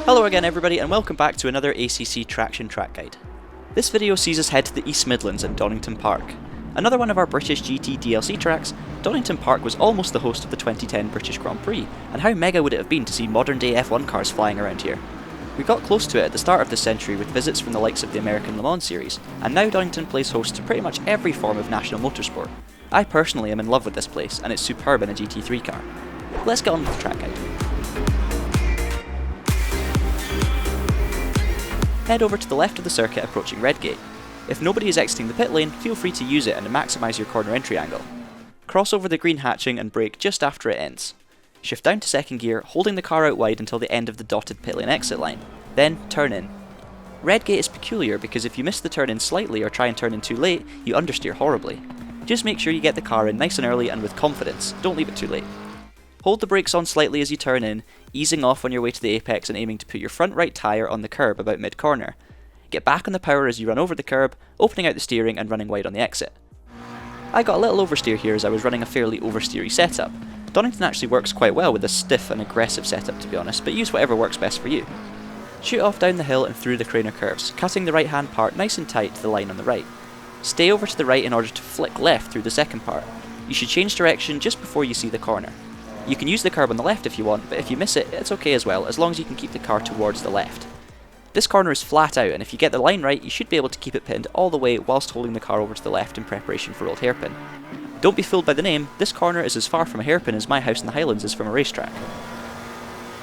Hello again everybody and welcome back to another ACC Traxion track guide. This video sees us head to the East Midlands at Donington Park. Another one of our British GT DLC tracks, Donington Park was almost the host of the 2010 British Grand Prix, and how mega would it have been to see modern day F1 cars flying around here. We got close to it at the start of this century with visits from the likes of the American Le Mans series, and now Donington plays host to pretty much every form of national motorsport. I personally am in love with this place, and it's superb in a GT3 car. Let's get on with the track guide. Head over to the left of the circuit approaching Redgate. If nobody is exiting the pit lane, feel free to use it and maximise your corner entry angle. Cross over the green hatching and brake just after it ends. Shift down to second gear, holding the car out wide until the end of the dotted pit lane exit line. Then turn in. Redgate is peculiar because if you miss the turn in slightly or try and turn in too late, you understeer horribly. Just make sure you get the car in nice and early and with confidence, don't leave it too late. Hold the brakes on slightly as you turn in, easing off on your way to the apex and aiming to put your front right tyre on the curb about mid-corner. Get back on the power as you run over the curb, opening out the steering and running wide on the exit. I got a little oversteer here as I was running a fairly oversteery setup. Donington actually works quite well with a stiff and aggressive setup to be honest, but use whatever works best for you. Shoot off down the hill and through the Craner curves, cutting the right hand part nice and tight to the line on the right. Stay over to the right in order to flick left through the second part. You should change direction just before you see the corner. You can use the curb on the left if you want, but if you miss it, it's okay as well, as long as you can keep the car towards the left. This corner is flat out, and if you get the line right, you should be able to keep it pinned all the way whilst holding the car over to the left in preparation for Old Hairpin. Don't be fooled by the name, this corner is as far from a hairpin as my house in the Highlands is from a racetrack.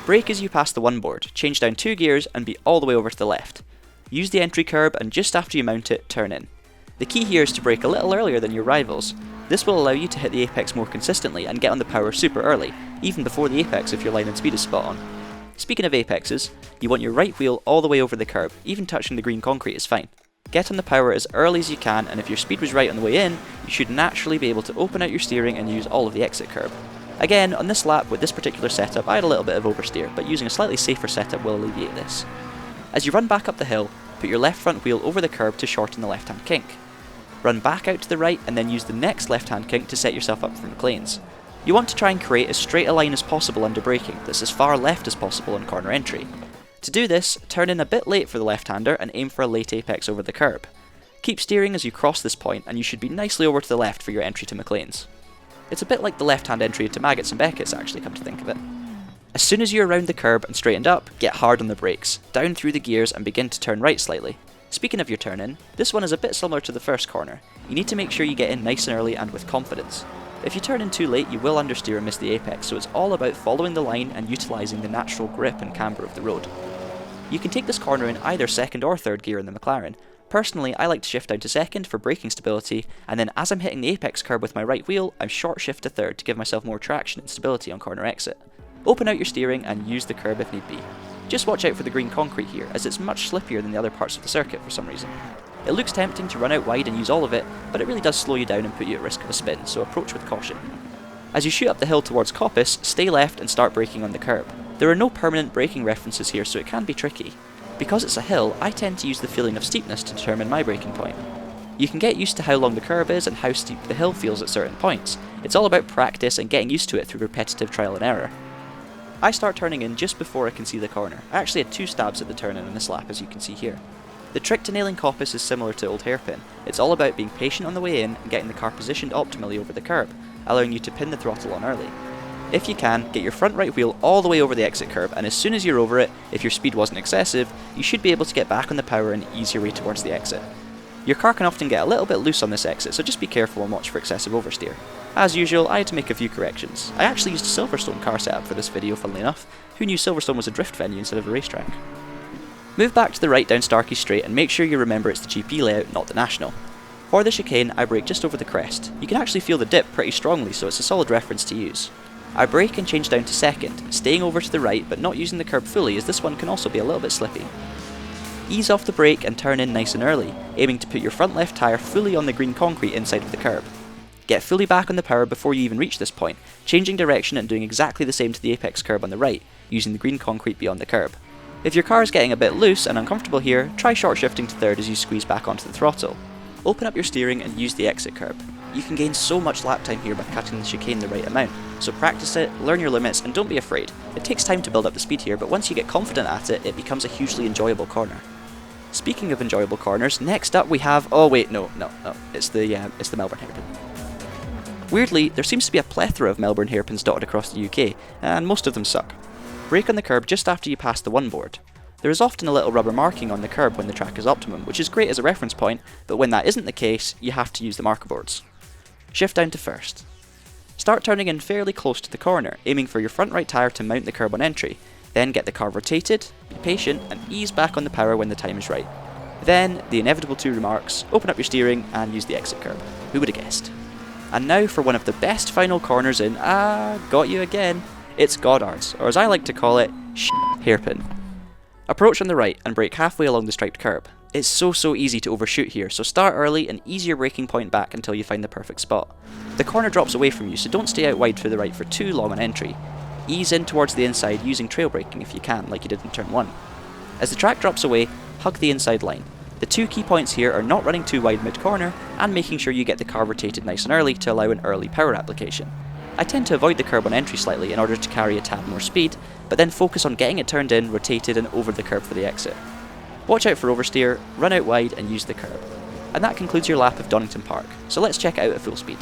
Brake as you pass the one board, change down 2 gears and be all the way over to the left. Use the entry curb and just after you mount it, turn in. The key here is to brake a little earlier than your rivals. This will allow you to hit the apex more consistently and get on the power super early, even before the apex if your line and speed is spot on. Speaking of apexes, you want your right wheel all the way over the curb, even touching the green concrete is fine. Get on the power as early as you can, and if your speed was right on the way in, you should naturally be able to open out your steering and use all of the exit curb. Again, on this lap with this particular setup I had a little bit of oversteer, but using a slightly safer setup will alleviate this. As you run back up the hill, put your left front wheel over the curb to shorten the left hand kink. Run back out to the right and then use the next left hand kink to set yourself up for McLaren's. You want to try and create as straight a line as possible under braking that's as far left as possible on corner entry. To do this, turn in a bit late for the left-hander and aim for a late apex over the curb. Keep steering as you cross this point and you should be nicely over to the left for your entry to McLaren's. It's a bit like the left-hand entry to Maggots and Beckett's actually, come to think of it. As soon as you're around the curb and straightened up, get hard on the brakes, down through the gears and begin to turn right slightly. Speaking of your turn in, this one is a bit similar to the first corner. You need to make sure you get in nice and early and with confidence. If you turn in too late, you will understeer and miss the apex, so it's all about following the line and utilising the natural grip and camber of the road. You can take this corner in either second or third gear in the McLaren. Personally, I like to shift down to second for braking stability, and then as I'm hitting the apex curb with my right wheel, I short shift to third to give myself more traction and stability on corner exit. Open out your steering and use the curb if need be. Just watch out for the green concrete here, as it's much slippier than the other parts of the circuit for some reason. It looks tempting to run out wide and use all of it, but it really does slow you down and put you at risk of a spin, so approach with caution. As you shoot up the hill towards Coppice, stay left and start braking on the curb. There are no permanent braking references here, so it can be tricky. Because it's a hill, I tend to use the feeling of steepness to determine my braking point. You can get used to how long the curb is and how steep the hill feels at certain points. It's all about practice and getting used to it through repetitive trial and error. I start turning in just before I can see the corner. I actually had 2 stabs at the turn in on this lap, as you can see here. The trick to nailing Coppice is similar to Old Hairpin. It's all about being patient on the way in and getting the car positioned optimally over the curb, allowing you to pin the throttle on early. If you can, get your front right wheel all the way over the exit curb, and as soon as you're over it, if your speed wasn't excessive, you should be able to get back on the power and ease your way towards the exit. Your car can often get a little bit loose on this exit, so just be careful and watch for excessive oversteer. As usual, I had to make a few corrections. I actually used a Silverstone car setup for this video, funnily enough. Who knew Silverstone was a drift venue instead of a racetrack? Move back to the right down Starkey Straight and make sure you remember it's the GP layout, not the National. For the chicane, I brake just over the crest. You can actually feel the dip pretty strongly, so it's a solid reference to use. I brake and change down to second, staying over to the right but not using the curb fully as this one can also be a little bit slippy. Ease off the brake and turn in nice and early, aiming to put your front left tyre fully on the green concrete inside of the curb. Get fully back on the power before you even reach this point, changing direction and doing exactly the same to the apex curb on the right, using the green concrete beyond the curb. If your car is getting a bit loose and uncomfortable here, try short shifting to third as you squeeze back onto the throttle. Open up your steering and use the exit curb. You can gain so much lap time here by cutting the chicane the right amount, so practice it, learn your limits, and don't be afraid. It takes time to build up the speed here, but once you get confident at it, it becomes a hugely enjoyable corner. Speaking of enjoyable corners, next up we have, oh wait, no, it's the Melbourne Hairpin. Weirdly, there seems to be a plethora of Melbourne Hairpins dotted across the UK, and most of them suck. Brake on the curb just after you pass the one board. There is often a little rubber marking on the curb when the track is optimum, which is great as a reference point, but when that isn't the case, you have to use the marker boards. Shift down to first. Start turning in fairly close to the corner, aiming for your front right tyre to mount the curb on entry, then get the car rotated, be patient, and ease back on the power when the time is right. Then, the inevitable two remarks, open up your steering and use the exit curb. Who would have guessed? And now for one of the best final corners in, got you again, it's Goddard's, or as I like to call it, hairpin. Approach on the right and brake halfway along the striped curb. It's so easy to overshoot here, so start early and ease your braking point back until you find the perfect spot. The corner drops away from you, so don't stay out wide to the right for too long on entry. Ease in towards the inside using trail braking if you can, like you did in turn 1. As the track drops away, hug the inside line. The two key points here are not running too wide mid-corner and making sure you get the car rotated nice and early to allow an early power application. I tend to avoid the curb on entry slightly in order to carry a tad more speed, but then focus on getting it turned in, rotated and over the curb for the exit. Watch out for oversteer, run out wide and use the curb. And that concludes your lap of Donington Park, so let's check it out at full speed.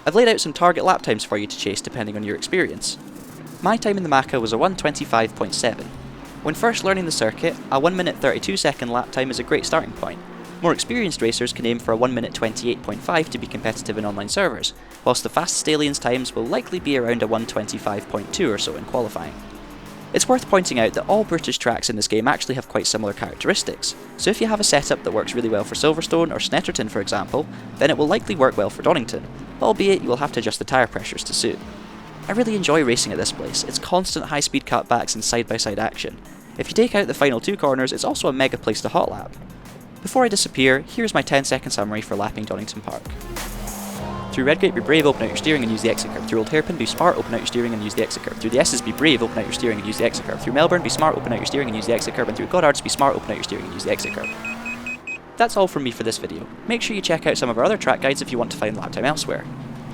I've laid out some target lap times for you to chase depending on your experience. My time in the Macca was a 1:25.7. When first learning the circuit, a 1 minute 32 second lap time is a great starting point. More experienced racers can aim for a 1 minute 28.5 to be competitive in online servers, whilst the fastest aliens times will likely be around a 1:25.2 or so in qualifying. It's worth pointing out that all British tracks in this game actually have quite similar characteristics, so if you have a setup that works really well for Silverstone or Snetterton for example, then it will likely work well for Donington, albeit you will have to adjust the tyre pressures to suit. I really enjoy racing at this place, it's constant high speed cutbacks and side by side action. If you take out the final two corners, it's also a mega place to hot lap. Before I disappear, here's my 10-second summary for lapping Donington Park. Through Redgate, be brave, open out your steering and use the exit curve. Through Old Hairpin, be smart, open out your steering and use the exit curve. Through the S's, be brave, open out your steering and use the exit curve. Through Melbourne, be smart, open out your steering and use the exit curve. And through Goddard's, be smart, open out your steering and use the exit curve. That's all from me for this video. Make sure you check out some of our other track guides if you want to find lap time elsewhere.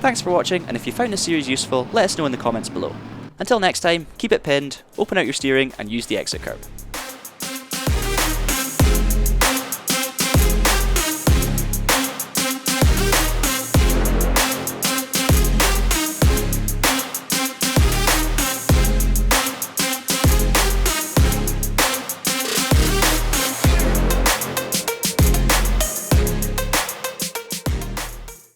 Thanks for watching, and if you found this series useful, let us know in the comments below. Until next time, keep it pinned, open out your steering and use the exit curve.